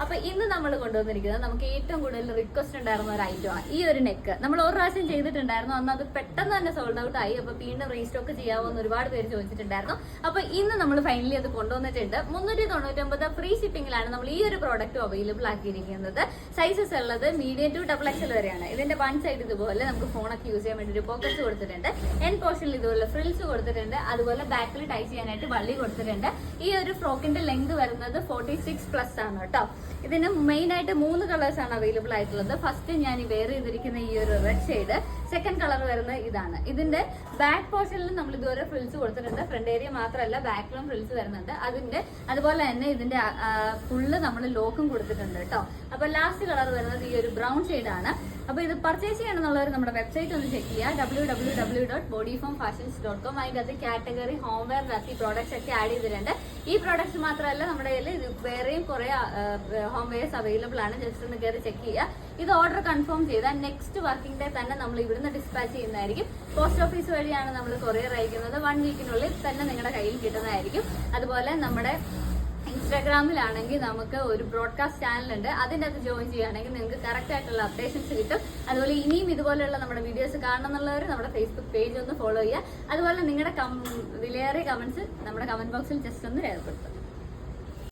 അപ്പൊ ഇന്ന് നമ്മൾ കൊണ്ടുവന്നിരിക്കുന്നത് നമുക്ക് ഏറ്റവും കൂടുതൽ റിക്വസ്റ്റ് ഉണ്ടായിരുന്ന ഒരു ഐറ്റമാണ് ഈ ഒരു നെക്ക്. നമ്മൾ ഒരു പ്രാവശ്യം ചെയ്തിട്ടുണ്ടായിരുന്നു, അന്ന് അത് പെട്ടെന്ന് തന്നെ സോൾഡ് ഔട്ട് ആയി. അപ്പൊ വീണ്ടും റീസ്റ്റോക്ക് ചെയ്യാവോ എന്ന് ഒരുപാട് പേര് ചോദിച്ചിട്ടുണ്ടായിരുന്നു. അപ്പൊ ഇന്ന് നമ്മൾ ഫൈനലി അത് കൊണ്ടുവന്നിട്ടുണ്ട്. 399 ഫ്രീ ഷിപ്പിംഗിലാണ് നമ്മൾ ഈ ഒരു പ്രോഡക്റ്റ് അവൈലബിൾ ആക്കിയിരിക്കുന്നത്. സൈസസ് ഉള്ളത് മീഡിയം ടു XXL വരെയാണ്. ഇതിന്റെ വൺ സൈഡ് ഇതുപോലെ നമുക്ക് ഫോണൊക്കെ യൂസ് ചെയ്യാൻ വേണ്ടി ഒരു പോക്കറ്റ്സ് കൊടുത്തിട്ടുണ്ട്. എൻ പോർഷനിൽ ഇതുപോലെ ഫ്രിൽസ് കൊടുത്തിട്ടുണ്ട്. അതുപോലെ ബാക്കിൽ ടൈ ചെയ്യാനായിട്ട് വള്ളി കൊടുത്തിട്ടുണ്ട്. ഈ ഒരു ഫ്രോക്കിന്റെ ലെങ്ത് വരുന്നത് 46+ ആണ് കേട്ടോ. ഇതിന് മെയിൻ ആയിട്ട് 3 കളേഴ്സ് ആണ് അവൈലബിൾ ആയിട്ടുള്ളത്. ഫസ്റ്റ് ഞാൻ വെയർ ചെയ്തിരിക്കുന്ന ഈ ഒരു റെഡ് ഷെയ്ഡ്, സെക്കൻഡ് കളർ വരുന്നത് ഇതാണ്. ഇതിന്റെ ബാക്ക് പോർഷനിൽ നമ്മൾ ഇതുവരെ ഫ്രിൽസ് കൊടുത്തിട്ടുണ്ട്. ഫ്രണ്ട് ഏരിയ മാത്രമല്ല ബാക്കിലും ഫ്രിൽസ് വരുന്നുണ്ട്. അതുപോലെ തന്നെ ഇതിന്റെ ഫുള്ള് നമ്മൾ ലോക്കും കൊടുത്തിട്ടുണ്ട് കേട്ടോ. അപ്പൊ ലാസ്റ്റ് കളർ വരുന്നത് ഈ ഒരു ബ്രൗൺ ഷെയ്ഡ് ആണ്. അപ്പൊ ഇത് പർച്ചേസ് ചെയ്യണമെന്നുള്ളവർ നമ്മുടെ വെബ്സൈറ്റ് ഒന്ന് ചെക്ക് ചെയ്യുക, www.bodyformfashions.com. അതിന്റെ അത് കാറ്റഗറി ഹോം വെയർ ഈ പ്രോഡക്ട്സ് ഒക്കെ ആഡ് ചെയ്തിട്ടുണ്ട്. ഈ പ്രോഡക്ട്സ് മാത്രമല്ല നമ്മുടെ കയ്യിൽ ഇത് വേറെയും കുറെ ഹോം വെയർസ് അവൈലബിൾ ആണ്. ജസ്റ്റ് ഒന്ന് കയറി ചെക്ക് ചെയ്യുക. ഇത് ഓർഡർ കൺഫേം ചെയ്താൽ നെക്സ്റ്റ് വർക്കിംഗ് ഡേ തന്നെ നമ്മൾ ഇവിടുന്ന് ഡിസ്പാച്ച് ചെയ്യുന്നതായിരിക്കും. പോസ്റ്റ് ഓഫീസ് വഴിയാണ് നമ്മൾ കൊറിയർ അയക്കുന്നത്. 1 വീക്കിനുള്ളിൽ തന്നെ നിങ്ങളുടെ കയ്യിൽ കിട്ടുന്നതായിരിക്കും. അതുപോലെ നമ്മുടെ ഇൻസ്റ്റാഗ്രാമിലാണെങ്കിൽ നമുക്ക് ഒരു ബ്രോഡ്കാസ്റ്റ് ചാനൽ ഉണ്ട്. അതിൻ്റെ അത് ജോയിൻ ചെയ്യുകയാണെങ്കിൽ നിങ്ങൾക്ക് കറക്റ്റ് ആയിട്ടുള്ള അപ്ഡേഷൻസ് കിട്ടും. അതുപോലെ ഇനിയും ഇതുപോലെയുള്ള നമ്മുടെ വീഡിയോസ് കാണണമെന്നുള്ളവർ നമ്മുടെ ഫേസ്ബുക്ക് പേജ് ഒന്ന് ഫോളോ ചെയ്യുക. അതുപോലെ നിങ്ങളുടെ വിലയേറിയ കമന്റ്സ് നമ്മുടെ കമന്റ് ബോക്സിൽ ജസ്റ്റ് ഒന്ന് രേഖപ്പെടുത്തും.